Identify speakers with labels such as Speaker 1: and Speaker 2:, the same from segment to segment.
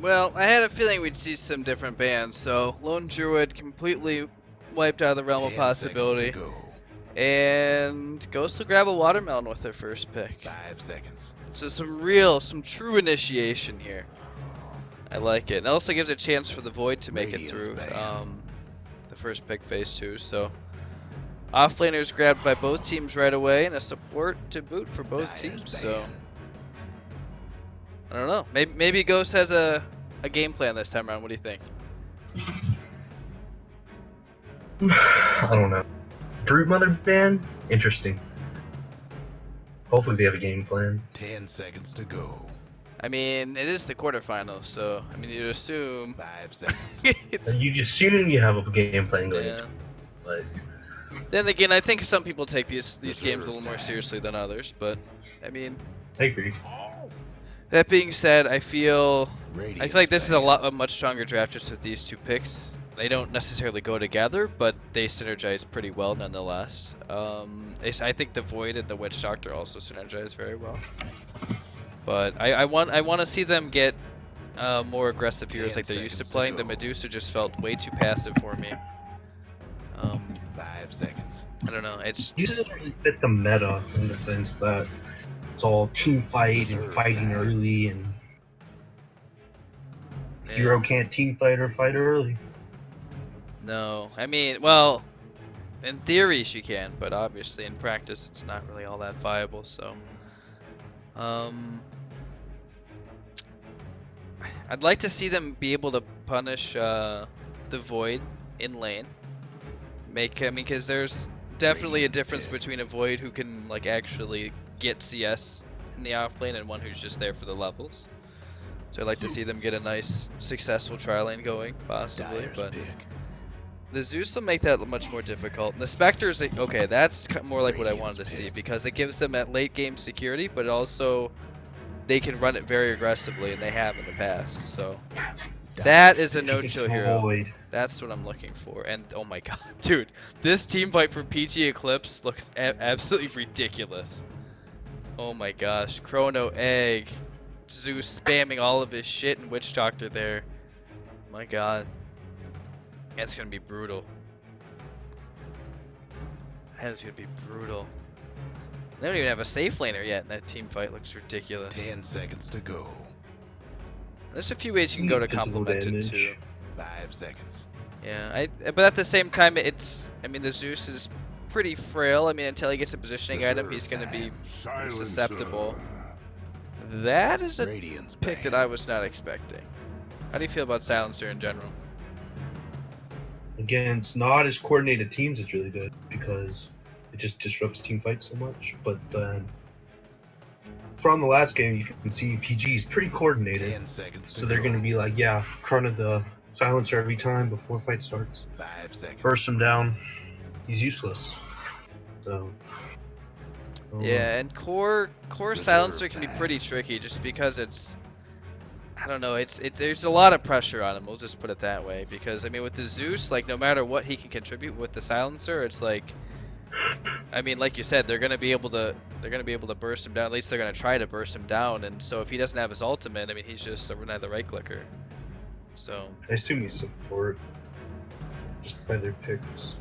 Speaker 1: Well, I had a feeling we'd see some different bans, so Lone Druid completely wiped out of the realm of
Speaker 2: 10 seconds to
Speaker 1: possibility.
Speaker 2: go.
Speaker 1: And Ghostz will grab a watermelon with their first pick.
Speaker 2: 5 seconds.
Speaker 1: So some true initiation here. I like it. And it also gives a chance for the Void to make it through the first pick phase 2. So offlaner's grabbed by both teams right away, and a support to boot for both teams. So I don't know. Maybe Ghostz has a game plan this time around. What do you think?
Speaker 3: I don't know. Broodmother ban? Interesting. Hopefully they have a game plan.
Speaker 2: 10 seconds to go.
Speaker 1: I mean, it is the quarterfinals, so I mean, you'd assume.
Speaker 2: 5 seconds.
Speaker 3: You just assume you have a game plan going into
Speaker 1: Yeah.
Speaker 3: it, but
Speaker 1: Then again, I think some people take these games a
Speaker 2: Reserve
Speaker 1: little more
Speaker 2: time.
Speaker 1: seriously than others, but I mean,
Speaker 3: I agree.
Speaker 1: that being said, I feel like this is a much stronger draft just with these two picks. They don't necessarily go together, but they synergize pretty well nonetheless. I think the Void and the Witch Doctor also synergize very well. But I want to see them get more aggressive heroes like they're used to playing. The Medusa just felt way too passive for me.
Speaker 2: 5 seconds.
Speaker 1: I don't know. It's
Speaker 3: Usually doesn't really fit the meta in the sense that it's all team fight and fighting early, and hero can't team fight or fight early.
Speaker 1: no. I mean, well, in theory she can, but obviously in practice it's not really all that viable. So, I'd like to see them be able to punish the Void in lane. Because there's definitely a difference between a Void who can like actually get CS in the offlane and one who's just there for the levels. So I'd like to see them get a nice successful tri-lane going, possibly, but the Zeus will make that much more difficult. And the Spectre's okay, that's more like what I wanted to see, because it gives them that late game security, but also they can run it very aggressively, and they have in the past. So that is a no-chill hero.
Speaker 3: Void.
Speaker 1: That's what I'm looking for. And oh my god, dude, this team fight for PG Eclipse looks absolutely ridiculous. Oh my gosh, Chrono Egg, Zeus spamming all of his shit, and Witch Doctor there. My god, that's gonna be brutal. That is gonna be brutal. They don't even have a safe laner yet, and that team fight looks ridiculous.
Speaker 2: 10 seconds to go.
Speaker 1: There's a few ways you can go to complement it too.
Speaker 2: 5 seconds.
Speaker 1: Yeah, but at the same time, I mean, the Zeus is pretty frail. I mean, until he gets a positioning item, he's going to be susceptible. That is a pick that I was not expecting. How do you feel about Silencer in general?
Speaker 3: Against not as coordinated teams, it's really good because it just disrupts team fights so much. But from the last game, you can see PG is pretty coordinated.
Speaker 2: 10 seconds
Speaker 3: So they're going to be like, yeah, front of the Silencer every time before fight starts.
Speaker 2: 5 seconds.
Speaker 3: Burst him down. He's useless. So.
Speaker 1: Yeah, and core Silencer can be pretty tricky just because it's, I don't know, there's a lot of pressure on him. We'll just put it that way, because I mean with the Zeus, like no matter what he can contribute with the Silencer, it's like, I mean like you said, they're gonna be able to burst him down. At least they're gonna try to burst him down. And so if he doesn't have his ultimate, I mean he's just another right clicker. So
Speaker 3: I assume he's support just by their picks.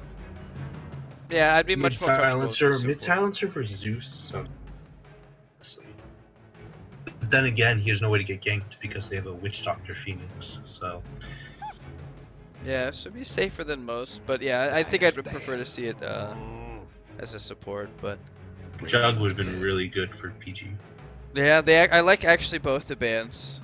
Speaker 1: yeah, I'd be much more comfortable with the
Speaker 3: Mid
Speaker 1: support.
Speaker 3: Silencer for Zeus. But then again, he has no way to get ganked because they have a Witch Doctor Phoenix. So
Speaker 1: Yeah, so be safer than most. But yeah, I think I'd prefer to see it as a support. But
Speaker 3: Jug would have been really good for PG.
Speaker 1: yeah, I like actually both the bans.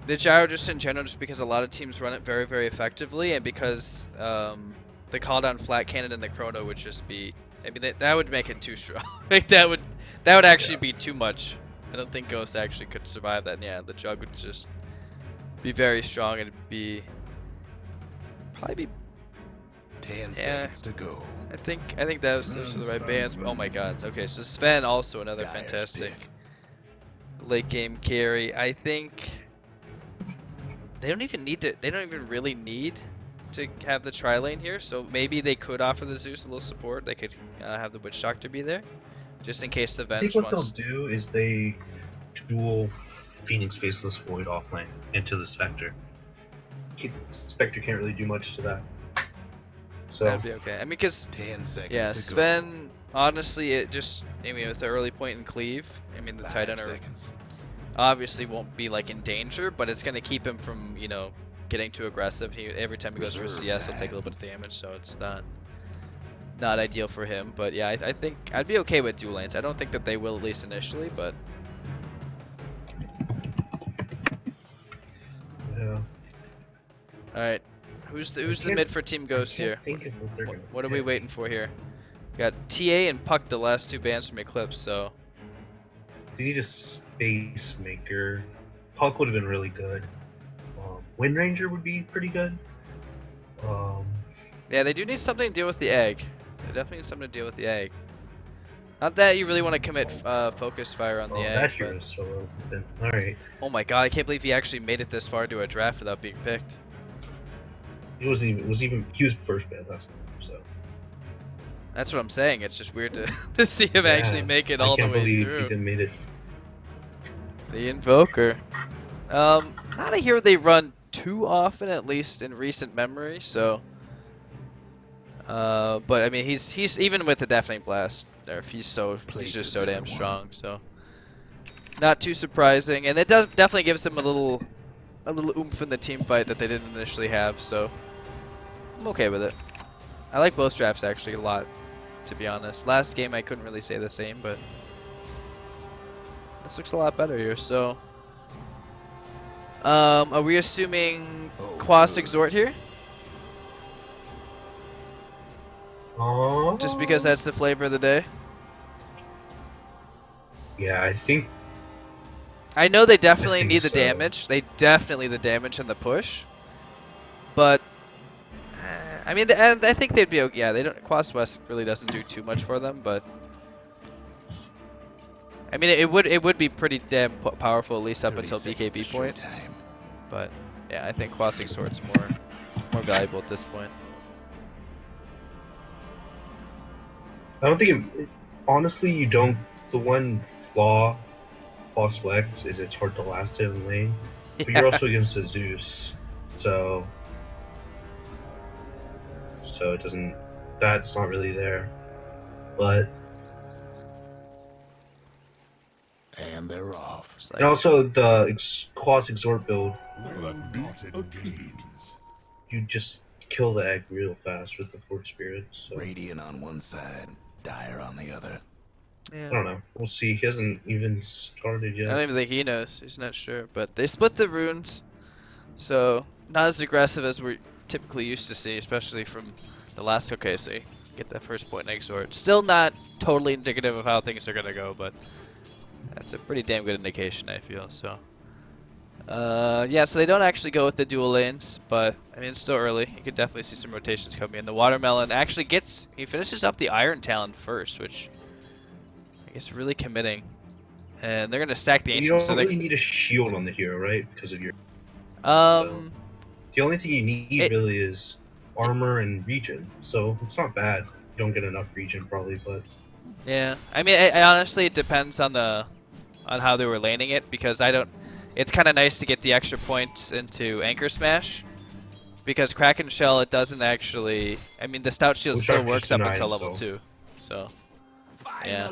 Speaker 1: The gyro just in general, just because a lot of teams run it very, very effectively, and because the call down flat cannon and the chrono would just be, I mean that would make it too strong. Like that would actually be too much. I don't think Ghostz actually could survive that. And yeah, the jug would just be very strong, and it'd probably be
Speaker 2: 10 seconds to go.
Speaker 1: I think those are the right bans. But oh my god. Okay, so Sven also another fantastic late game carry. I think they don't even really need to have the tri-lane here, so maybe they could offer the Zeus a little support. They could have the Witch Doctor be there, just in case the
Speaker 3: I think
Speaker 1: Venge
Speaker 3: what
Speaker 1: wants.
Speaker 3: they'll do is they dual Phoenix Faceless Void offlane into the Spectre. Spectre can't really do much to that. So
Speaker 1: That'd be okay. I mean, because
Speaker 2: 10 seconds
Speaker 1: yeah,
Speaker 2: to go.
Speaker 1: Sven. Honestly, it just. I mean, with the early point in cleave, I mean, the
Speaker 2: 5
Speaker 1: tight end
Speaker 2: seconds.
Speaker 1: obviously won't be like in danger, but it's gonna keep him from getting too aggressive. Every time he goes for
Speaker 2: Reserve
Speaker 1: CS, he'll take a
Speaker 2: time.
Speaker 1: little bit of damage, so it's not ideal for him. But yeah, I think I'd be okay with dual lanes. I don't think that they will, at least initially, but
Speaker 3: yeah.
Speaker 1: all right. Who's the
Speaker 3: can't-
Speaker 1: mid for Team Ghostz
Speaker 3: I
Speaker 1: here?
Speaker 3: can't think of what they're gonna
Speaker 1: What are we
Speaker 3: pick.
Speaker 1: waiting for here? We got TA and Puck, the last two bans from Eclipse, so
Speaker 3: They need a Space Maker. Puck would have been really good. Wind Ranger would be pretty good.
Speaker 1: yeah, they do need something to deal with the egg. They definitely need something to deal with the egg. Not that you really want to commit focus fire on the egg,
Speaker 3: that
Speaker 1: but
Speaker 3: hero's still open. Alright.
Speaker 1: oh my god, I can't believe he actually made it this far to a draft without being picked.
Speaker 3: He was first bad last time, so.
Speaker 1: That's what I'm saying. It's just weird to see him actually make it all the
Speaker 3: I
Speaker 1: way
Speaker 3: can't believe
Speaker 1: through.
Speaker 3: he didn't made it.
Speaker 1: The Invoker. Not a hero they run too often, at least in recent memory. So, but I mean, he's even with the Deafening Blast nerf, he's just so damn strong. So, not too surprising, and it definitely gives them a little oomph in the team fight that they didn't initially have. So, I'm okay with it. I like both drafts actually a lot, to be honest. Last game I couldn't really say the same, but this looks a lot better here. So, are we assuming Quas Exhort here? Just because that's the flavor of the day?
Speaker 3: Yeah, I think.
Speaker 1: I know they definitely
Speaker 3: think
Speaker 1: need the
Speaker 3: so.
Speaker 1: damage. They definitely need the damage and the push. But I mean, and I think they'd be okay. Yeah, they don't. Quas West really doesn't do too much for them, but I mean, it would be pretty damn powerful, at least up
Speaker 2: 30
Speaker 1: until
Speaker 2: seconds
Speaker 1: BKB
Speaker 2: to
Speaker 1: point.
Speaker 2: showtime.
Speaker 1: But yeah, I think Quas Exhort's more valuable at this point.
Speaker 3: I don't think honestly, you don't. The one flaw, Boss Wex, is it's hard to last hit in lane. But you're also against a Zeus, so it doesn't. That's not really there. But
Speaker 2: And they're off.
Speaker 1: It's
Speaker 3: and
Speaker 1: like,
Speaker 3: also the Quas Exhort build, you just kill the egg real fast with the Fort Spirit. So
Speaker 2: Radiant on one side, Dire on the other.
Speaker 1: yeah.
Speaker 3: I don't know. We'll see. He hasn't even started
Speaker 1: I
Speaker 3: yet.
Speaker 1: don't even think he knows. He's not sure. But they split the runes, so not as aggressive as we're typically used to see, especially from the last. Okay, so you get that first point in Exhort. Still not totally indicative of how things are gonna go, but that's a pretty damn good indication, I feel. So, yeah. So they don't actually go with the dual lanes, but I mean it's still early. You could definitely see some rotations coming in. The Watermelon actually he finishes up the Iron Talon first, which I guess really committing. And they're gonna stack the
Speaker 3: You
Speaker 1: Ancients.
Speaker 3: don't
Speaker 1: So
Speaker 3: really need a shield on the hero, right? Because of your.
Speaker 1: so,
Speaker 3: The only thing you need
Speaker 1: It-
Speaker 3: really is armor and regen, so it's not bad. You don't get enough regen probably, but
Speaker 1: yeah. I mean, I honestly, it depends on how they were laning it, because it's kind of nice to get the extra points into Anchor Smash, because Kraken Shell, it doesn't actually. I mean, the Stout Shield
Speaker 3: Which
Speaker 1: still
Speaker 3: are
Speaker 1: works
Speaker 3: just
Speaker 1: up
Speaker 3: denied,
Speaker 1: until level
Speaker 3: so.
Speaker 1: 2. So, yeah.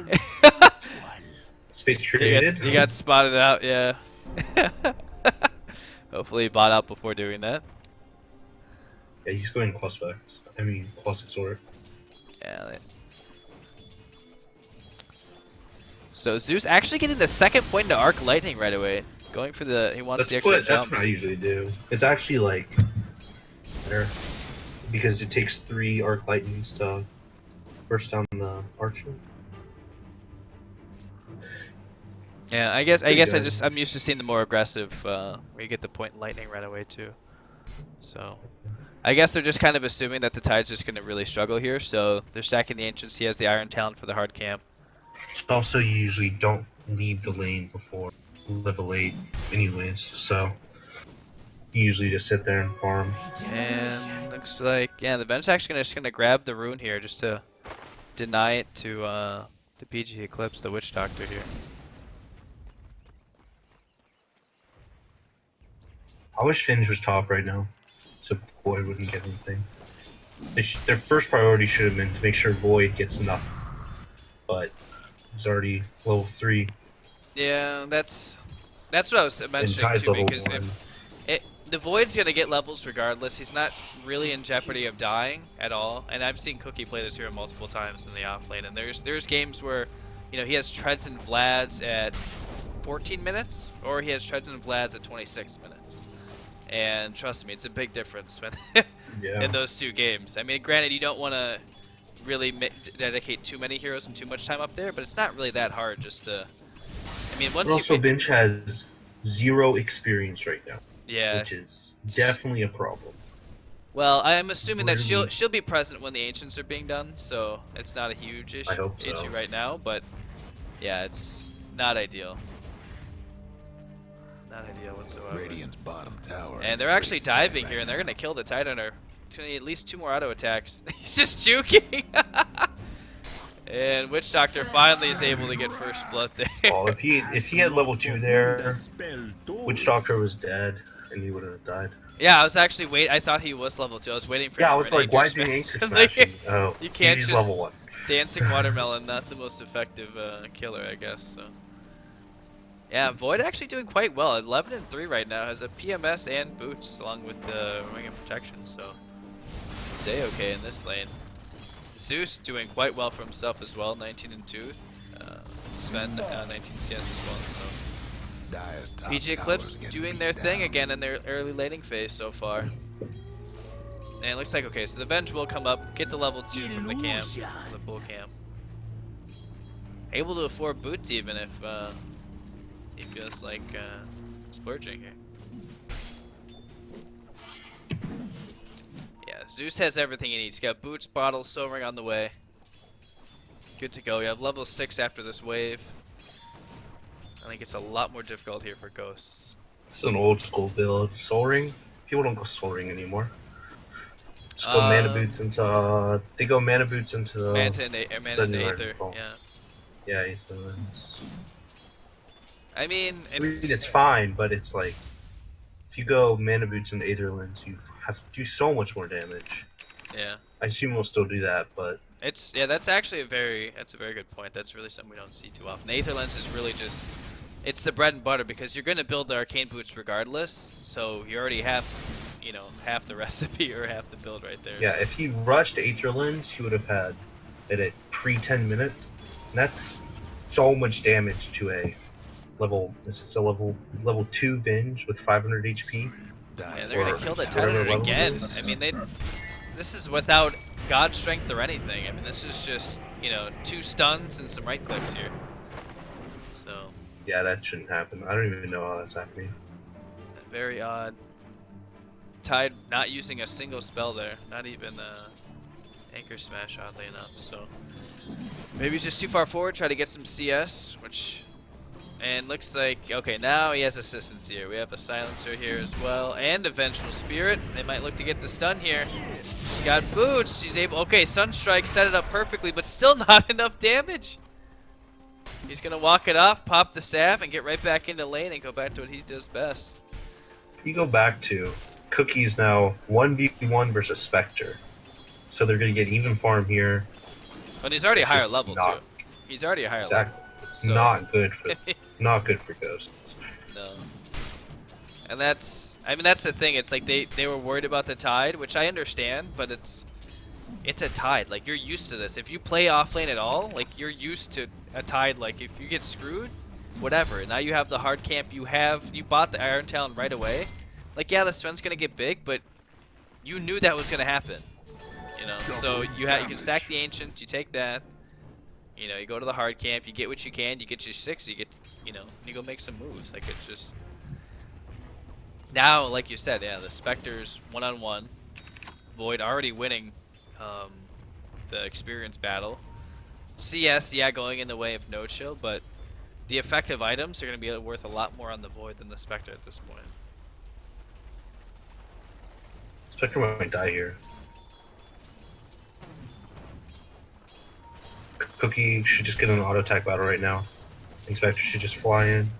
Speaker 3: space created.
Speaker 1: You got spotted out, yeah. Hopefully, he bought out before doing that.
Speaker 3: Yeah, he's going Quas Vex. I mean Quas Exhort.
Speaker 1: Yeah. So Zeus actually getting the second point into Arc Lightning right away. Going for he wants the extra
Speaker 3: That's
Speaker 1: jumps.
Speaker 3: what I usually do. It's actually like better because it takes 3 Arc Lightnings to burst down the Archer.
Speaker 1: Yeah, I guess
Speaker 3: good.
Speaker 1: I'm used to seeing the more aggressive where you get the point in Lightning right away too. So I guess they're just kind of assuming that the Tide's just gonna really struggle here, so they're stacking the Ancients. He has the Iron Talon for the hard camp.
Speaker 3: Also, you usually don't leave the lane before level 8 anyways, so you usually just sit there and farm.
Speaker 1: And looks like the Veng's actually just gonna grab the rune here just to deny it to PG Eclipse, the Witch Doctor here.
Speaker 3: I wish Finge was top right now, so Void wouldn't get anything. Their first priority should have been to make sure Void gets nothing, but he's already level 3
Speaker 1: Yeah, that's what I was
Speaker 3: and
Speaker 1: mentioning
Speaker 3: Ty's
Speaker 1: too.
Speaker 3: level
Speaker 1: Because
Speaker 3: 1.
Speaker 1: the Void's gonna get levels regardless. He's not really in jeopardy of dying at all. And I've seen Cookie play this hero multiple times in the off lane, and there's games where, you know, he has Treads and Vlads at 14 minutes, or he has Treads and Vlads at 26 minutes. And trust me, it's a big difference when
Speaker 3: Yeah.
Speaker 1: in those two games. I mean, granted, you don't want to really dedicate too many heroes and too much time up there, but it's not really that hard just to. I mean, once
Speaker 3: But also,
Speaker 1: you.
Speaker 3: Vinch has 0 experience right now,
Speaker 1: Yeah.
Speaker 3: which is definitely a problem.
Speaker 1: Well, I'm assuming that
Speaker 3: Really?
Speaker 1: she'll be present when the ancients are being done, so it's not a huge issue
Speaker 3: I hope so.
Speaker 1: right now. But yeah, it's not ideal. Not ideal whatsoever.
Speaker 2: Radiant's bottom tower.
Speaker 1: And they're actually diving here, and they're gonna kill the Tidehunter. It's gonna need at least 2 more auto attacks. He's just juking. And Witch Doctor finally is able to get first blood there.
Speaker 3: Oh, if he had level 2 there, Witch Doctor was dead, and he wouldn't have died.
Speaker 1: Yeah, I was actually I thought he was level 2. I was waiting for.
Speaker 3: Yeah,
Speaker 1: him
Speaker 3: I was
Speaker 1: for an
Speaker 3: like, why is
Speaker 1: anchor
Speaker 3: he anchor
Speaker 1: smash.
Speaker 3: smashing? Oh,
Speaker 1: You can't
Speaker 3: he's
Speaker 1: just-
Speaker 3: level 1.
Speaker 1: Dancing Watermelon, not the most effective killer, I guess. So. Yeah, Void actually doing quite well. 11 and 3 right now. Has a PMS and boots along with the Ring of Protection. So stay okay in this lane. Zeus doing quite well for himself as well. 19 and 2. Sven 19 CS as well. So
Speaker 2: Dire's top
Speaker 1: PG
Speaker 2: tower's
Speaker 1: Eclipse
Speaker 2: getting
Speaker 1: doing
Speaker 2: beat
Speaker 1: their thing
Speaker 2: down.
Speaker 1: again in their early laning phase so far. And it looks like, okay, so the Venge will come up, get the level 2 from the camp, from the bull camp. Able to afford boots even if he feels like splurging here. Yeah, Zeus has everything he needs. He's got boots, bottles, soul ring on the way. Good to go. We have level 6 after this wave. I think it's a lot more difficult here for Ghostz.
Speaker 3: It's an old school build. Soul Ring? People don't go Soul Ring anymore. Just go Mana Boots into. They go Mana Boots into.
Speaker 1: Manta and Aether.
Speaker 3: Oh.
Speaker 1: Yeah.
Speaker 3: Yeah, Aetherlands.
Speaker 1: I mean,
Speaker 3: I mean, it's fine, but it's like. If you go Mana Boots into Aetherlands, you have to do so much more damage.
Speaker 1: yeah.
Speaker 3: I assume we'll still do that, but.
Speaker 1: That's actually a very good point. That's really something we don't see too often. Aether Lens is really just, it's the bread and butter because you're gonna build the arcane boots regardless. So you already have, you know, half the recipe or half the build right there.
Speaker 3: Yeah, if he rushed Aetherlands, he would have had it at pre-10 minutes. And that's so much damage to a level. This is a level 2 Venge with 500 HP.
Speaker 1: Yeah, they're gonna kill the
Speaker 3: whatever
Speaker 1: Titan
Speaker 3: level
Speaker 1: again.
Speaker 3: it is.
Speaker 1: I mean, this is without God strength or anything. I mean, this is just, you know, 2 stuns and some right clicks here. So
Speaker 3: Yeah, that shouldn't happen. I don't even know how that's happening.
Speaker 1: very odd. Tide not using a single spell there, not even Anchor Smash, oddly enough. So maybe he's just too far forward, try to get some CS, which, and looks like, okay, now he has assistance here. We have a Silencer here as well, and a Vengeful Spirit. They might look to get the stun here. She's got boots, she's able, okay, Sunstrike set it up perfectly, but still not enough damage. He's gonna walk it off, pop the staff, and get right back into lane and go back to what he does best.
Speaker 3: You go back to Cookie's now 1v1 versus Spectre. So they're going to get even farm here.
Speaker 1: But he's already a
Speaker 3: It's
Speaker 1: higher
Speaker 3: just
Speaker 1: level
Speaker 3: not-
Speaker 1: too. He's already a higher
Speaker 3: Exactly. It's
Speaker 1: So-
Speaker 3: not good for Ghosts.
Speaker 1: level. No. And that's, I mean, that's the thing. It's like they were worried about the Tide, which I understand, but it's a Tide. Like, you're used to this. If you play off lane at all, like, you're used to a Tide. Like, if you get screwed, whatever. Now you have the hard camp. You bought the Iron Talon right away. Like, yeah, the Sven's gonna get big, but you knew that was gonna happen. You know, so you can stack the Ancients, you take that, you know, you go to the hard camp, you get what you can, you get your 6, you get, you know, you go make some moves. Like, it's just, now, like you said, yeah, the Spectres one-on-one, Void already winning the experience battle. CS, yeah, going in the way of no chill, but the effective items are going to be worth a lot more on the Void than the Spectre at this point.
Speaker 3: Spectre might die here. Cookie should just get an auto attack battle right now. Spectre should just fly in.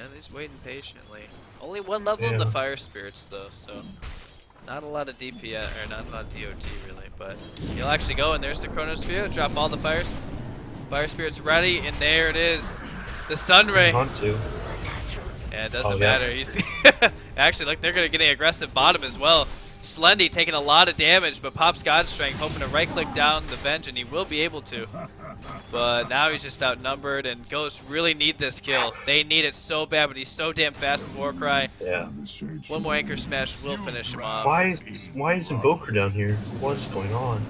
Speaker 1: And he's waiting patiently. Only one level in the fire spirits though, so not a lot of DPS or not a lot of DOT really, but he'll actually go and there's the chronosphere, drop all the fire spirits ready, and there it is. The sun ray. Yeah, it doesn't matter. He's actually look, they're gonna get an aggressive bottom as well. Slendy taking a lot of damage, but pops God Strength, hoping to right click down the bench, and he will be able to. But now he's just outnumbered, and Ghostz really need this kill. They need it so bad, but he's so damn fast with Warcry.
Speaker 3: Yeah.
Speaker 1: One more Anchor Smash will finish him off.
Speaker 3: Why is Invoker down here? What is going on?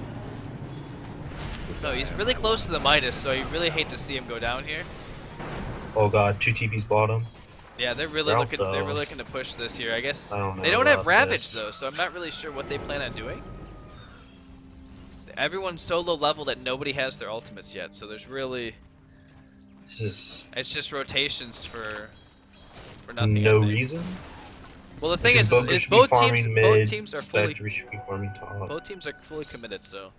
Speaker 1: No, he's really close to the Midas, so you really hate to see him go down here.
Speaker 3: Oh god, 2 TP's bottom.
Speaker 1: Yeah, they're really looking. They're really looking to push this here. I guess
Speaker 3: they
Speaker 1: don't have Ravage though, so I'm not really sure what they plan on doing. Everyone's so low level that nobody has their ultimates yet, so there's really. It's just rotations for nothing.
Speaker 3: No reason.
Speaker 1: Well, the thing is both teams are fully. Both teams are fully committed, so.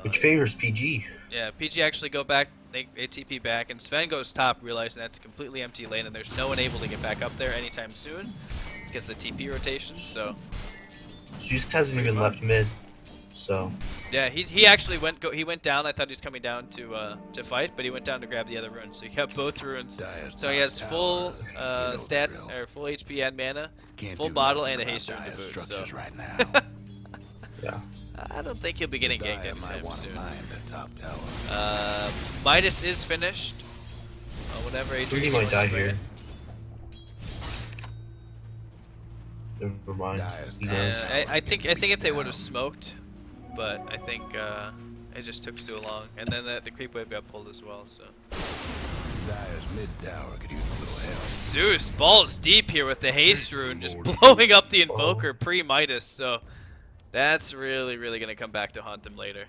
Speaker 3: Which favors PG.
Speaker 1: Yeah, PG actually go back, they ATP back, and Sven goes top, realizing that's a completely empty lane, and there's no one able to get back up there anytime soon because of the TP rotation. So
Speaker 3: Ghostz hasn't even left mid, so. Yeah,
Speaker 1: he actually went down. I thought he was coming down to fight, but he went down to grab the other rune. So he got both runes. So he has full stats or full HP and mana, full bottle, and a haste rune to boot. So.
Speaker 3: Yeah.
Speaker 1: I don't think he'll be getting ganked anytime soon. Midas is finished. Whatever.
Speaker 3: He might die here. Never mind.
Speaker 1: Yeah, I think if they would have smoked, but I think it just took too long, and then the creep wave got pulled as well. So. Zeus balls deep here with the haste rune, just blowing up the Invoker pre-Midas. So. That's really gonna come back to haunt him later.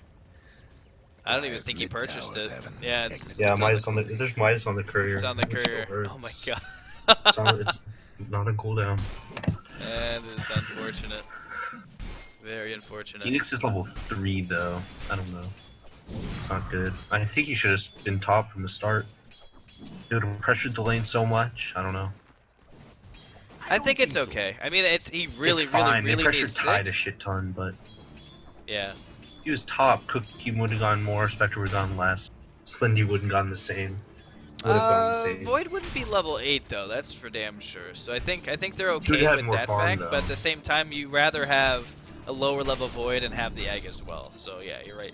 Speaker 1: I don't even think he purchased it. Yeah,
Speaker 3: Midas on the. There's Midas on the courier.
Speaker 1: It's on the courier. Oh my god.
Speaker 3: It's not a cooldown.
Speaker 1: And it's unfortunate. Very unfortunate.
Speaker 3: Phoenix is level 3 though. I don't know. It's not good. I think he should have been top from the start. He would have pressured the lane so much. I don't know.
Speaker 1: I think it's okay. I mean, he really
Speaker 3: needs tied a
Speaker 1: 6.
Speaker 3: shit ton, but
Speaker 1: yeah.
Speaker 3: If he was top, Cookie would have gone more, Spectre would have gone less. Slendy wouldn't have gone the same.
Speaker 1: Void wouldn't be level 8 though. That's for damn sure. So I think they're okay with that fact. But at the same time, you rather have a lower level Void and have the egg as well. So yeah, you're right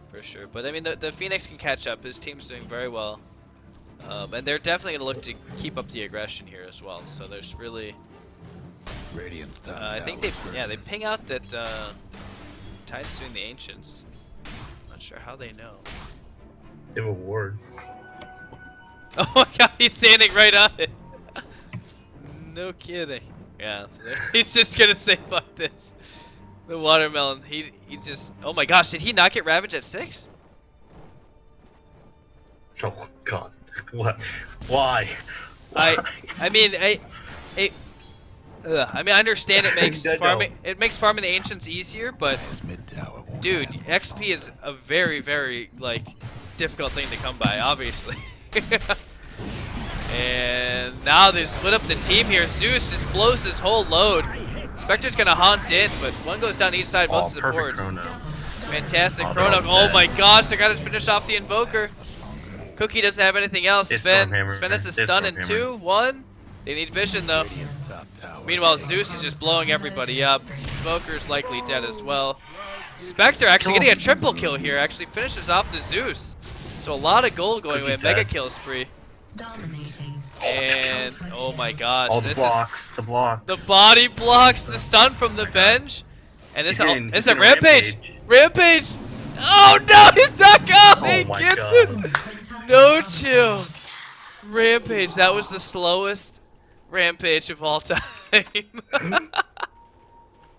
Speaker 1: for sure. But I mean, the Phoenix can catch up. His team's doing very well. And they're definitely going to look to keep up the aggression here as well. So there's really, I think they ping out that Tide's doing the Ancients. Not sure how they know.
Speaker 3: They have a ward.
Speaker 1: Oh my god, he's standing right on it. No kidding. Yeah, so he's just gonna say fuck this. The watermelon. He just. Oh my gosh, did he not get Ravage at 6?
Speaker 3: Oh god. What? Why?
Speaker 1: I mean, I understand it makes farming the Ancients easier, but dude, XP is a very like difficult thing to come by, obviously. And now they split up the team here. Zeus just blows his whole load. Spectre's gonna haunt in, but one goes down each side, both supports. Fantastic chrono. Oh my gosh, they gotta finish off the Invoker. Cookie doesn't have anything else. Sven has a stun in 2, 1. They need vision though. Meanwhile, Zeus is just blowing everybody up. Invoker's likely dead as well. Spectre actually getting a triple kill here. Actually finishes off the Zeus. So a lot of gold going away. Mega kill spree. And oh my gosh,
Speaker 3: all the blocks.
Speaker 1: The body blocks, the stun from the bench, and this is a rampage. Rampage. Oh no, he's not going. He gets it. No chill. Rampage. That was the slowest rampage of all time.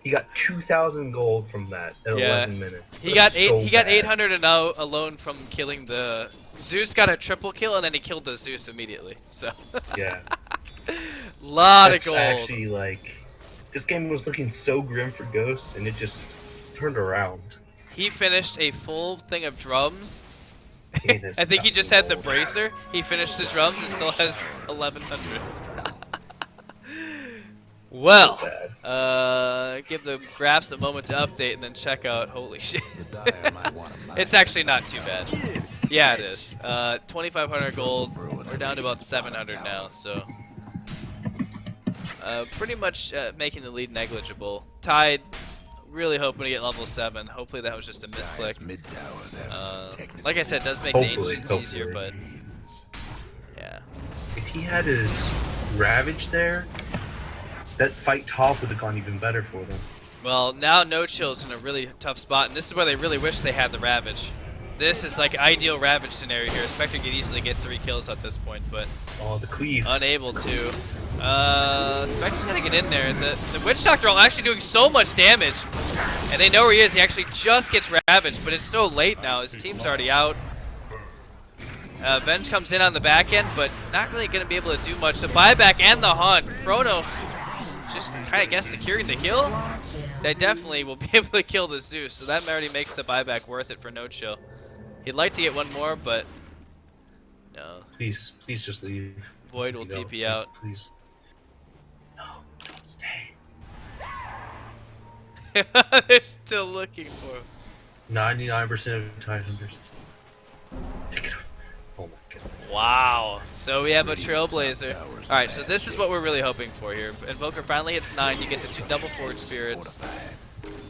Speaker 3: He got 2,000 gold from that at 11 minutes.
Speaker 1: He got 800 and now alone from killing the Zeus. Got a triple kill and then he killed the Zeus immediately. So
Speaker 3: yeah,
Speaker 1: lot of gold.
Speaker 3: Actually, like this game was looking so grim for Ghostz, and it just turned around.
Speaker 1: He finished a full thing of drums I think he just had the bracer. He finished the drums and still has 1100. Well, give the graphs a moment to update and then check out. Holy shit. It's actually not too bad. Yeah, it is. 2,500 gold. We're down to about 700 now, so pretty much making the lead negligible. Tied. Really hoping to get level 7. Hopefully that was just a misclick. Like I said, it does make the ancients easier, but yeah.
Speaker 3: If he had his Ravage there, that fight top would have gone even better for them.
Speaker 1: Well, now No Chill's in a really tough spot, and this is where they really wish they had the Ravage. This is like ideal Ravage scenario here. Spectre could easily get 3 kills at this point, but
Speaker 3: the cleave.
Speaker 1: Unable to. Spectre's gonna get in there. The Witch Doctor are actually doing so much damage, and they know where he is. He actually just gets Ravaged, but it's so late now. His team's already out. Venge comes in on the back end, but not really gonna be able to do much. The buyback and the hunt. Chrono just kind of guess securing the kill. They definitely will be able to kill the Zeus, so that already makes the buyback worth it for No Chill. He'd like to get one more, but no.
Speaker 3: Please just leave.
Speaker 1: Void will TP out.
Speaker 3: Please. No, don't stay.
Speaker 1: They're still looking for him.
Speaker 3: 99% of time hunters. Pick it up. Oh my god.
Speaker 1: Wow. So we have a Trailblazer. Alright, so this is what we're really hoping for here. Invoker finally hits 9, you get the 2 double forward spirits.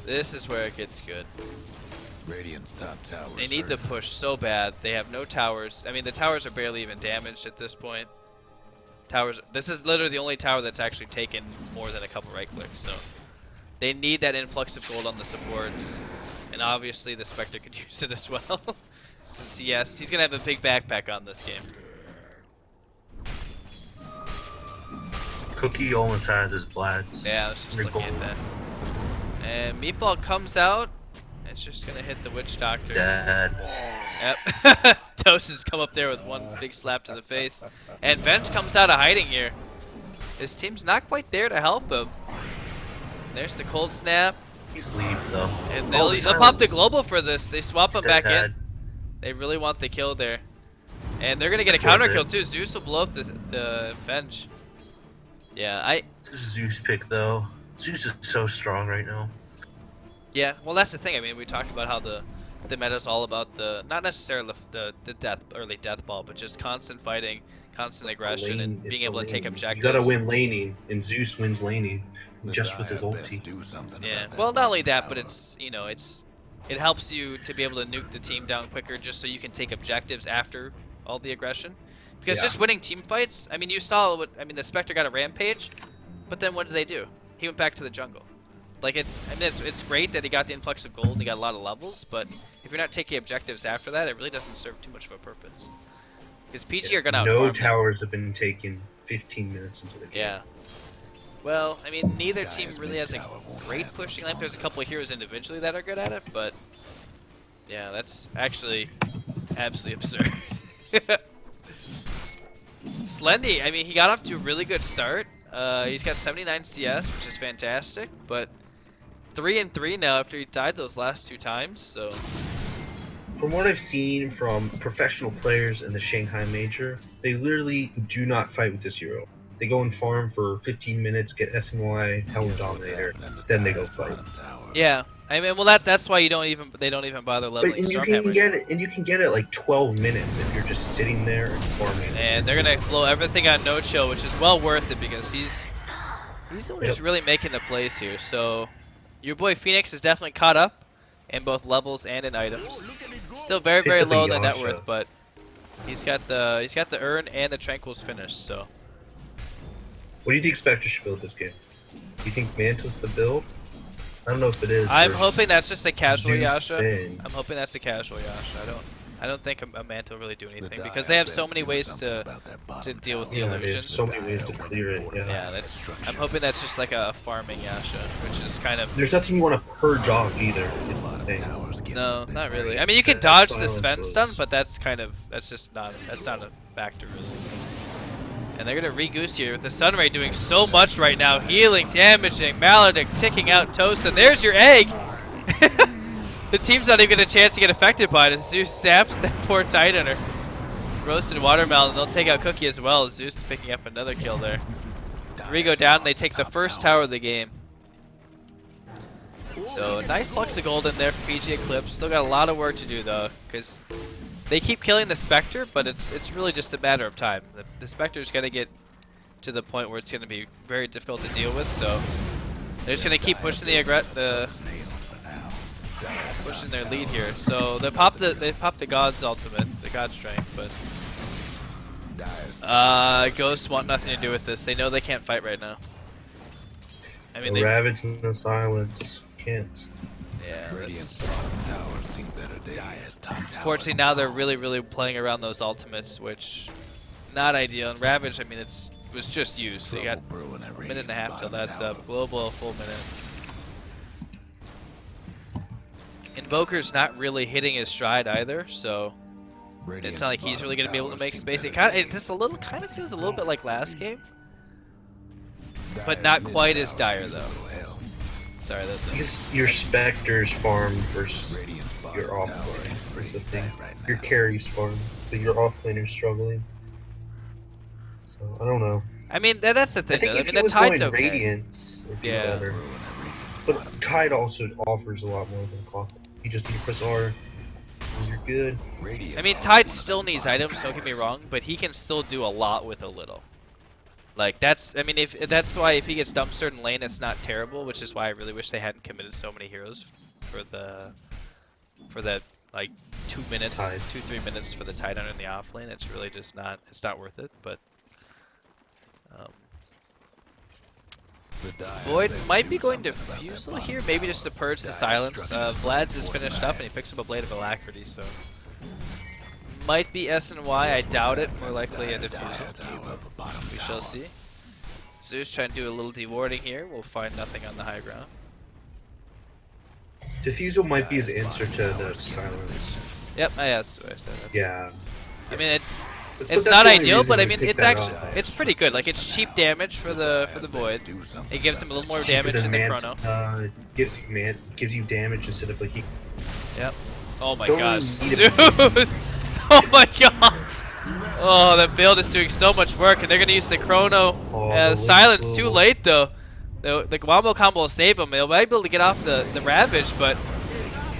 Speaker 1: This is where it gets good. They need the push so bad. They have no towers. I mean, the towers are barely even damaged at this point. Towers. This is literally the only tower that's actually taken more than a couple right clicks. So they need that influx of gold on the supports, and obviously the Spectre could use it as well. Since yes, he's gonna have a big backpack on this game.
Speaker 3: Cookie almost has his blast.
Speaker 1: Yeah, I was just looking at that. And Meatball comes out. It's just gonna hit the Witch Doctor.
Speaker 3: Dad.
Speaker 1: Yep. Toast has come up there with one big slap to the face. And Venge comes out of hiding here. His team's not quite there to help him. There's the cold snap.
Speaker 3: He's leave though.
Speaker 1: And they'll pop the global for this. They swap him back in. They really want the kill there. And they're gonna get a counter kill too. Zeus will blow up the Venge. Yeah,
Speaker 3: Zeus pick though. Zeus is so strong right now.
Speaker 1: Yeah, well that's the thing. I mean, we talked about how the meta's all about the not necessarily the early death ball, but just constant fighting, constant aggression, and being able to take objectives.
Speaker 3: You gotta win laning, and Zeus wins laning just with his ulti.
Speaker 1: Yeah, well not only that, but it's it helps you to be able to nuke the team down quicker, just so you can take objectives after all the aggression. Because just winning team fights, I mean, you saw the Spectre got a rampage, but then what did they do? He went back to the jungle. Like it's great that he got the influx of gold and he got a lot of levels, but if you're not taking objectives after that, it really doesn't serve too much of a purpose. Because PG are gonna outfarm
Speaker 3: No towers have been taken 15 minutes into the game.
Speaker 1: Yeah. Well, I mean, neither team really has a great pushing line. There's a couple of heroes individually that are good at it, but yeah, that's actually absolutely absurd. Slendy, I mean, he got off to a really good start. He's got 79 CS, which is fantastic, but 3-3 now after he died those last 2 times, so.
Speaker 3: From what I've seen from professional players in the Shanghai Major, they literally do not fight with this hero. They go and farm for 15 minutes, get SNY, Helm Dominator, then they go fight.
Speaker 1: Yeah, I mean, well they don't even bother leveling Stormhammer.
Speaker 3: You can get it like 12 minutes if you're just sitting there and farming.
Speaker 1: And they're gonna blow everything on No Chill, which is well worth it because he's the one who's really making the plays here. So your boy Phoenix is definitely caught up in both levels and in items. Still very low in the net worth, but he's got the urn and the tranquils finished. So
Speaker 3: what do you think Spectre should build this game? Do you think Manta's the build? I don't know if it is.
Speaker 1: I'm hoping that's just a casual Yasha.
Speaker 3: Finn.
Speaker 1: I'm hoping that's a casual Yasha. I don't think a Manta will really do anything because they have so many ways to deal with the illusion.
Speaker 3: So many ways to clear it. Yeah.
Speaker 1: I'm hoping that's just like a farming Yasha, which is kind of.
Speaker 3: There's nothing you want to purge off either. Is the thing.
Speaker 1: No, not really. I mean, you can dodge the Sven stun, but that's just not a factor really. And they're gonna re-goose here with the Sunray doing so much right now, healing, damaging, Maledict ticking out Toast, and there's your egg! The team's not even get a chance to get affected by it. Zeus saps that poor Titanner. Roasted watermelon. They'll take out Cookie as well. Zeus is picking up another kill there. 3 go down. They take the first tower of the game. So nice flux of gold in there for PG Eclipse. Still got a lot of work to do though, because they keep killing the Spectre, but it's really just a matter of time. The Spectre's gonna get to the point where it's gonna be very difficult to deal with. So they're just gonna keep pushing pushing their lead here. So they pop the God's ultimate, the God strength, but Ghostz want nothing to do with this. They know they can't fight right now. I mean,
Speaker 3: no Ravage, no silence. Can't.
Speaker 1: Yeah.
Speaker 2: Unfortunately,
Speaker 1: Fortunately, now they're really playing around those ultimates, which not ideal. And Ravage, I mean, it was just used. So you got a minute and a half till that's up. Global, a full minute. Invoker's not really hitting his stride either, so it's not like he's really going to be able to make space. It feels a little bit like last game, but not quite as dire though. Sorry, that's
Speaker 3: your Spectre's farm versus your offlane. That's the thing. Your carry's farm, but your offlaner's struggling. So I don't know.
Speaker 1: I mean, that's the thing.
Speaker 3: I think if
Speaker 1: mean,
Speaker 3: he
Speaker 1: the
Speaker 3: was
Speaker 1: Tide's
Speaker 3: going
Speaker 1: okay.
Speaker 3: Radiance, it'd be
Speaker 1: Yeah.
Speaker 3: better. But Tide also offers a lot more than Clock. You just need to press R, and you're good.
Speaker 1: I mean, Tide still needs items. Don't get me wrong, but he can still do a lot with a little. Like I mean, that's why if he gets dumpstered in lane, it's not terrible. Which is why I really wish they hadn't committed so many heroes for that like 2 minutes,
Speaker 3: Tide.
Speaker 1: 2-3 minutes for the Titan in the off lane. It's really just not. It's not worth it. But Void might be going to Fusel here, maybe just to purge the silence. Vlad's is finished up and he picks up a Blade of Alacrity, so might be S and Y. I doubt it. More likely a Diffusal. We shall see. Zeus trying to do a little dewarding here. We'll find nothing on the high ground.
Speaker 3: Diffusal might be his answer to the silence.
Speaker 1: Yep, that's what I said.
Speaker 3: Yeah.
Speaker 1: I mean, it's
Speaker 3: that's
Speaker 1: not
Speaker 3: the only
Speaker 1: ideal,
Speaker 3: reason
Speaker 1: but I
Speaker 3: we
Speaker 1: mean,
Speaker 3: picked
Speaker 1: it's
Speaker 3: that
Speaker 1: actually
Speaker 3: up.
Speaker 1: it's pretty good. Like it's cheap damage for the Void. It gives him a little more damage in the Chrono.
Speaker 3: Gives you damage instead of like he.
Speaker 1: Yep. Oh my
Speaker 3: Don't
Speaker 1: gosh,
Speaker 3: need
Speaker 1: Zeus! Oh my god! Oh, that build is doing so much work, and they're gonna use the Chrono.
Speaker 3: The
Speaker 1: Silence
Speaker 3: Link
Speaker 1: too
Speaker 3: will-
Speaker 1: late though. The Wombo combo will save him. They'll be able to get off the Ravage, but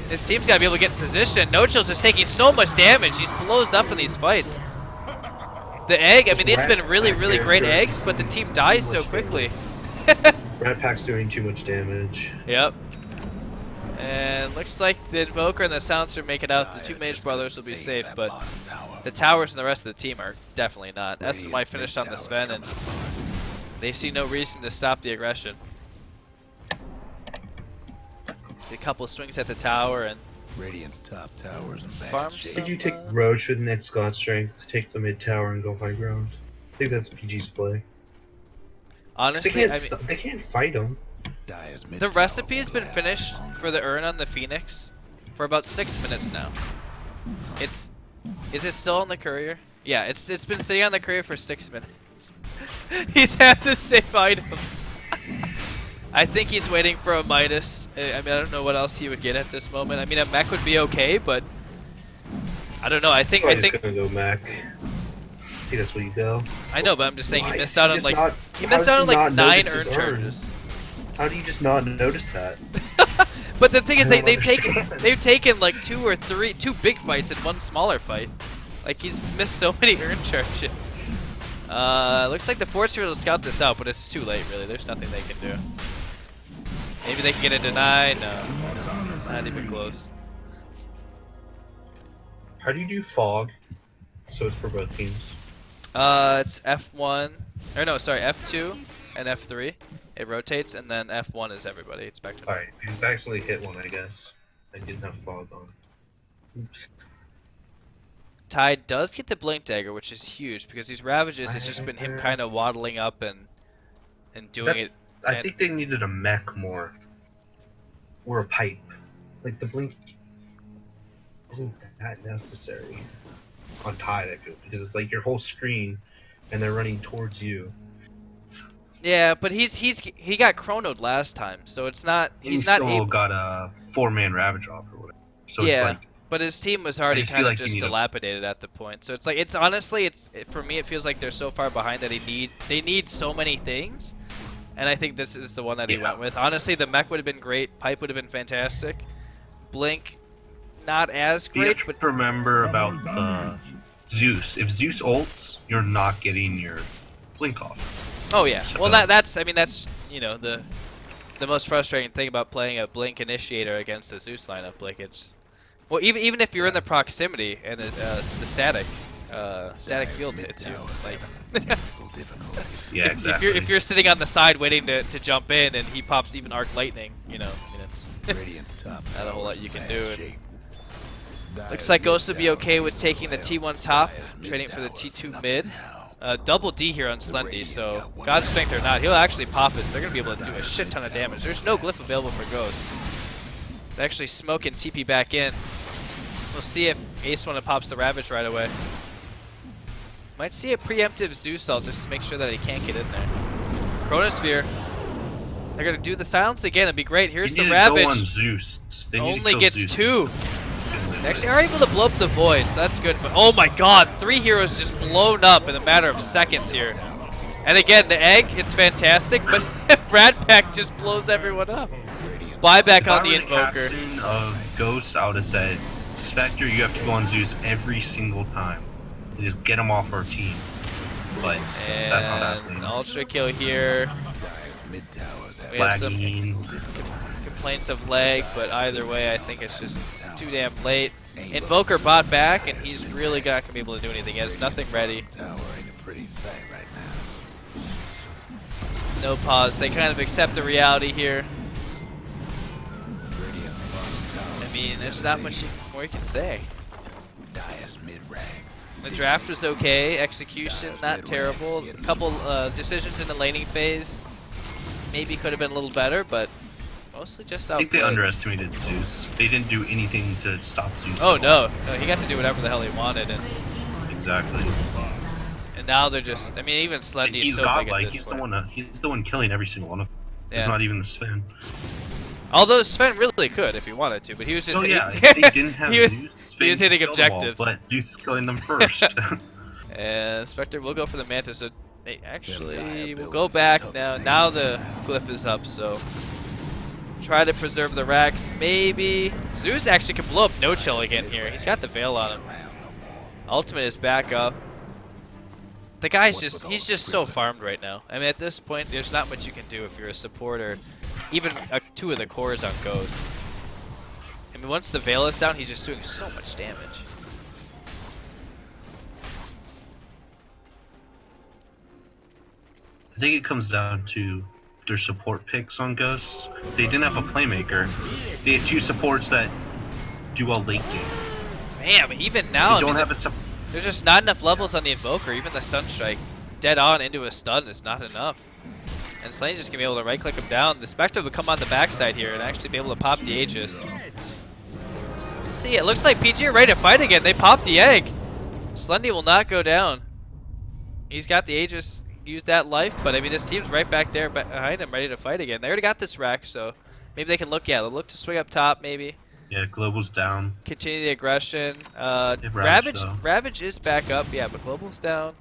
Speaker 1: this team's gotta be able to get in position. No Chill's just taking so much damage. He's blows up in these fights. The egg, I mean, these have been really great eggs, but the team dies so quickly.
Speaker 3: Rat Pack's doing too much damage.
Speaker 1: Yep. And looks like the Invoker and the Silencer make it out. The two Mage Brothers will be safe, but the towers and the rest of the team are definitely not. S and Y finished on the Sven, and they see no reason to stop the aggression. A couple swings at the tower and
Speaker 2: Radiant's top towers in
Speaker 1: farm
Speaker 2: bad shape.
Speaker 3: Did you take Roach with next God Strength, take the mid tower and go high ground? I think that's PG's play.
Speaker 1: honestly, I mean,
Speaker 3: They can't fight him.
Speaker 2: Dire's mid
Speaker 1: the
Speaker 2: tower
Speaker 1: recipe has
Speaker 2: won't
Speaker 1: been
Speaker 2: last
Speaker 1: finished
Speaker 2: longer.
Speaker 1: for the urn on the Phoenix for about 6 minutes now. Is it still on the courier? Yeah, it's been sitting on the courier for 6 minutes. He's had the same items. I think he's waiting for a Midas. I mean, I don't know what else he would get at this moment. I mean, a mech would be okay, but I don't know. I think
Speaker 3: Probably just gonna go Mac. I think that's where you go.
Speaker 1: I know, but I'm just saying
Speaker 3: Why
Speaker 1: he
Speaker 3: is
Speaker 1: missed out on
Speaker 3: just
Speaker 1: like
Speaker 3: not-
Speaker 1: he
Speaker 3: how
Speaker 1: missed
Speaker 3: does
Speaker 1: out
Speaker 3: he
Speaker 1: on like
Speaker 3: not
Speaker 1: 9
Speaker 3: notice
Speaker 1: urn
Speaker 3: his urn?
Speaker 1: charges.
Speaker 3: How do you just not notice that?
Speaker 1: But the thing is,
Speaker 3: I don't
Speaker 1: they've taken like 2 big fights and 1 smaller fight. Like he's missed so many urn charges. Looks like the Forcer will scout this out, but it's too late really. There's nothing they can do. Maybe they can get a deny. No, that's not even close.
Speaker 3: How do you do fog? So it's for both teams.
Speaker 1: It's F1, or no, sorry, F2 and F3. It rotates, and then F1 is everybody. It's back to
Speaker 3: Alright, I just actually hit one, I guess. I didn't have fog on. Oops.
Speaker 1: Tide does get the Blink Dagger, which is huge because these Ravages, it's just been him kind of waddling up and doing it.
Speaker 3: I think they needed a mech more. Or a pipe. Like the blink isn't that necessary on Tide, I feel, because it's like your whole screen and they're running towards you.
Speaker 1: Yeah, but he got chronoed last time, so it's not.
Speaker 3: And
Speaker 1: He's
Speaker 3: you
Speaker 1: not
Speaker 3: still
Speaker 1: able.
Speaker 3: got a 4-man Ravage off or whatever. So it's
Speaker 1: Yeah,
Speaker 3: like,
Speaker 1: but his team was already
Speaker 3: just
Speaker 1: kind
Speaker 3: feel
Speaker 1: of
Speaker 3: like you
Speaker 1: just
Speaker 3: need a-
Speaker 1: dilapidated at the point. So it's like it's honestly for me it feels like they're so far behind that they need so many things, and I think this is the one that he
Speaker 3: Yeah.
Speaker 1: went with. Honestly, the mech would have been great, pipe would have been fantastic, blink not as
Speaker 3: you
Speaker 1: great,
Speaker 3: have
Speaker 1: but
Speaker 3: to remember about Zeus. If Zeus ults, you're not getting your blink off.
Speaker 1: oh yeah.
Speaker 3: So-
Speaker 1: Well, that's I mean that's the most frustrating thing about playing a blink initiator against the Zeus lineup. Like it's well even if you're in the proximity and the static field hits you, like
Speaker 3: Yeah, exactly.
Speaker 1: if you're sitting on the side waiting to jump in and he pops even arc lightning, I mean it's
Speaker 2: Radiant's top
Speaker 1: not a whole lot you can do.
Speaker 2: shape.
Speaker 1: Looks like Ghostz would be okay with taking the T1 top, trading for the T2 mid. Double D here on Slendy, so God's Strength or not, he'll actually pop it. So they're going to be able to do a shit ton of damage. There's no glyph available for Ghostz. They're actually smoking TP back in. We'll see if Ace 1 pops the Ravage right away. Might see a preemptive Zeus ult just to make sure that he can't get in there. Chronosphere. They're going to do the silence again. It'd be great. Here's the
Speaker 3: They need to go on
Speaker 1: Ravage.
Speaker 3: Zeus. They need to
Speaker 1: Only
Speaker 3: kill
Speaker 1: gets
Speaker 3: Zeus.
Speaker 1: 2. They actually are able to blow up the void, so that's good. But oh my god, 3 heroes just blown up in a matter of seconds here. And again, the egg, it's fantastic, but Brad Pack just blows everyone up. Buyback
Speaker 3: If
Speaker 1: on
Speaker 3: I
Speaker 1: the
Speaker 3: were
Speaker 1: Invoker.
Speaker 3: captain of Ghostz, I would have said, Spectre, you have to go on Zeus every single time. And just get him off our team. But that's not
Speaker 1: And
Speaker 3: happening.
Speaker 1: Ultra kill here.
Speaker 2: Mid towers have
Speaker 1: We have some
Speaker 3: Lagging.
Speaker 1: complaints of lag, but either way, I think it's just too damn late. Invoker bought back, and he's really not going to be able to do anything. He has nothing ready.
Speaker 2: tower ain't a pretty sight right now.
Speaker 1: No pause. They kind of accept the reality here.
Speaker 2: Radiant bottom tower.
Speaker 1: I mean, there's not much more you can say.
Speaker 2: Dyer's mid ranks.
Speaker 1: The draft was okay, execution not terrible. A couple decisions in the laning phase maybe could have been a little better, but mostly just
Speaker 3: I think they
Speaker 1: outplayed.
Speaker 3: underestimated Zeus. They didn't do anything to stop Zeus.
Speaker 1: Oh no, he got to do whatever the hell he wanted,
Speaker 3: Exactly.
Speaker 1: and now they're just. I mean, even
Speaker 3: And
Speaker 1: Slendy is
Speaker 3: he's
Speaker 1: so
Speaker 3: got
Speaker 1: big at
Speaker 3: like
Speaker 1: this
Speaker 3: he's
Speaker 1: point.
Speaker 3: the one killing every single one of them. It's
Speaker 1: Yeah.
Speaker 3: not even the Sven.
Speaker 1: Although Sven really could if he wanted to, but he was just.
Speaker 3: Oh yeah, if they didn't have
Speaker 1: he was-
Speaker 3: Zeus,
Speaker 1: he was
Speaker 3: Sven
Speaker 1: hitting
Speaker 3: killed them all,
Speaker 1: objectives.
Speaker 3: but Zeus is killing them first.
Speaker 1: And Spectre will go for the Mantis. So they actually will go back now. Now the glyph is up, so try to preserve the racks. Maybe Zeus actually can blow up No Chill again here. He's got the Veil on him. Ultimate is back up. The guy's he's just so farmed right now. I mean, at this point, there's not much you can do if you're a supporter. Even 2 of the cores on Ghostz. I mean, once the Veil is down, he's just doing so much damage.
Speaker 3: I think it comes down to their support picks on Ghosts. They didn't have a playmaker. They had 2 supports that do well late game.
Speaker 1: Man, even now,
Speaker 3: They don't have a
Speaker 1: there's just not enough levels on the Invoker. Even the Sunstrike dead on into a stun is not enough. And Slane's just going to be able to right-click him down. The Spectre will come on the backside here and actually be able to pop the Aegis. So, see, it looks like PG are ready to fight again. They popped the egg. Slendy will not go down. He's got the Aegis, use that life, but I mean, this team's right back there behind him, ready to fight again. They already got this rack, so maybe they can look, they'll look to swing up top, maybe.
Speaker 3: Yeah, Global's down.
Speaker 1: Continue the aggression.
Speaker 3: Ravage, though.
Speaker 1: Ravage is back up, yeah, but Global's down.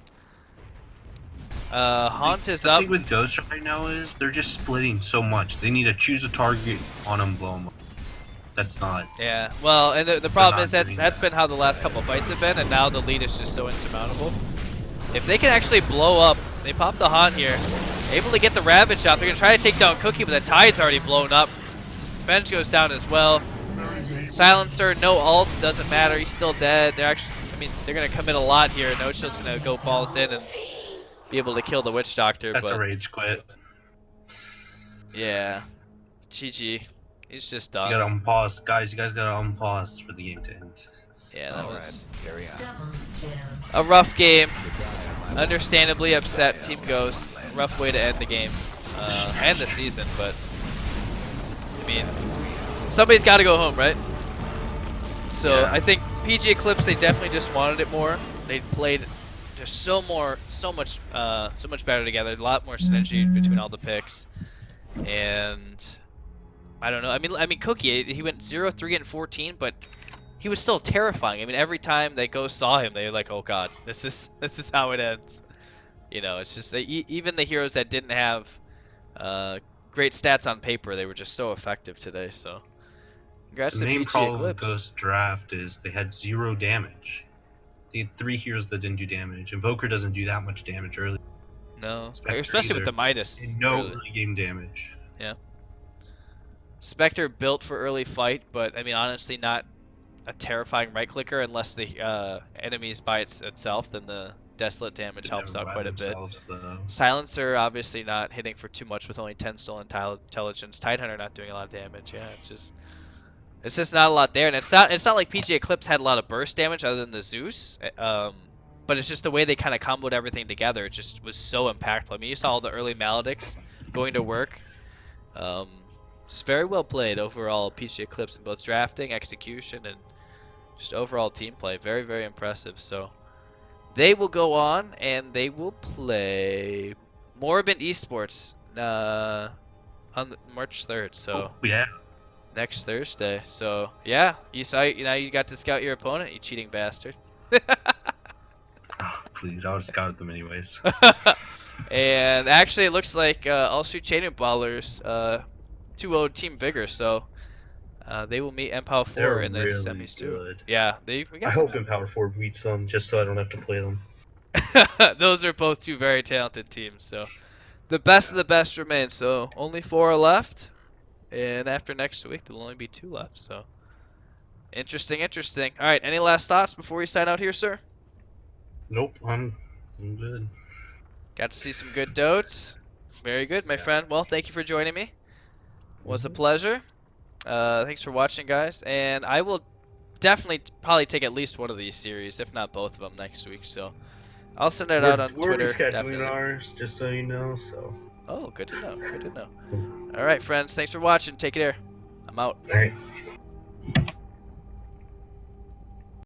Speaker 1: Haunt is
Speaker 3: The
Speaker 1: up.
Speaker 3: thing with Ghost right now is they're just splitting so much. They need to choose a target on them, blow them up. That's not.
Speaker 1: Yeah, well, and the problem
Speaker 3: not
Speaker 1: is that's
Speaker 3: doing that.
Speaker 1: been how the last couple fights have been, and now the lead is just so insurmountable. If they can actually blow up, they pop the Haunt here, able to get the Ravage out. They're gonna try to take down Cookie, but the Tide's already blown up. Venge goes down as well. Silencer, no ult, doesn't matter. He's still dead. They're actually, I mean, they're gonna commit a lot here. No Chill's gonna go balls in and be able to kill the Witch Doctor.
Speaker 3: That's
Speaker 1: but
Speaker 3: a rage quit.
Speaker 1: yeah, GG. He's just
Speaker 3: You
Speaker 1: done.
Speaker 3: gotta unpause, guys. You guys gotta unpause for the game to end.
Speaker 1: Yeah, that was
Speaker 2: Carry on.
Speaker 1: a rough game. Understandably upset, Team Ghostz. Rough way to end the game and the season, but I mean, somebody's got to go home, right? So
Speaker 3: Yeah.
Speaker 1: I think PG Eclipse, they definitely just wanted it more. They played just so much better together. A lot more synergy between all the picks, and I don't know. I mean, Cookie, he went 0-3 and 14, but he was still terrifying. I mean, every time they saw him, they were like, "Oh God, this is how it ends." You know, it's just even the heroes that didn't have great stats on paper, they were just so effective today. So, congrats
Speaker 3: The
Speaker 1: to
Speaker 3: main
Speaker 1: PG
Speaker 3: problem with
Speaker 1: Eclipse.
Speaker 3: Ghost draft is they had 0 damage. They had 3 heroes that didn't do damage. Invoker doesn't do that much damage early.
Speaker 1: No,
Speaker 3: Spectre
Speaker 1: especially with
Speaker 3: either.
Speaker 1: the Midas.
Speaker 3: And no
Speaker 1: Early.
Speaker 3: early game damage.
Speaker 1: Yeah. Spectre built for early fight, but I mean, honestly, not a terrifying right clicker unless the enemy's by itself. Then the desolate damage
Speaker 3: They're
Speaker 1: helps
Speaker 3: never
Speaker 1: out
Speaker 3: by
Speaker 1: quite a bit.
Speaker 3: themselves though.
Speaker 1: Silencer obviously not hitting for too much with only 10 stolen intelligence. Tidehunter not doing a lot of damage. Yeah, it's just not a lot there, and it's not like PG Eclipse had a lot of burst damage other than the Zeus. But it's just the way they kind of comboed everything together. It just was so impactful. I mean, you saw all the early Maledicts going to work. Um, just very well played overall, PG Eclipse in both drafting, execution, and just overall team play. Very, very impressive. So they will go on and they will play Morbin Esports on March 3rd. So
Speaker 3: Oh yeah.
Speaker 1: next Thursday. So yeah, you got to scout your opponent, you cheating bastard.
Speaker 3: Oh, please, I would scout them anyways.
Speaker 1: And actually, it looks like All Street Chain Ballers 2-0 Team Vigor. So they will meet Empower 4
Speaker 3: They're
Speaker 1: in the
Speaker 3: really
Speaker 1: semis too.
Speaker 3: good.
Speaker 1: Yeah, we
Speaker 3: I
Speaker 1: got some.
Speaker 3: hope Empower 4 beats them just so I don't have to play them.
Speaker 1: Those are both two very talented teams. So the best of the best remain. So only 4 are left, and after next week there'll only be 2 left. So interesting, interesting. All right, any last thoughts before we sign out here, sir?
Speaker 3: Nope, I'm good.
Speaker 1: Got to see some good dotes. Very good, my friend. Well, thank you for joining me. Was a pleasure. Thanks for watching, guys. And I will definitely probably take at least one of these series, if not both of them, next week. So I'll send it out on
Speaker 3: We're
Speaker 1: Twitter.
Speaker 3: rescheduling
Speaker 1: Definitely.
Speaker 3: ours, just so you know. So.
Speaker 1: Oh, good to know. Good to know. All right, friends. Thanks for watching. Take care. I'm out.
Speaker 3: All right.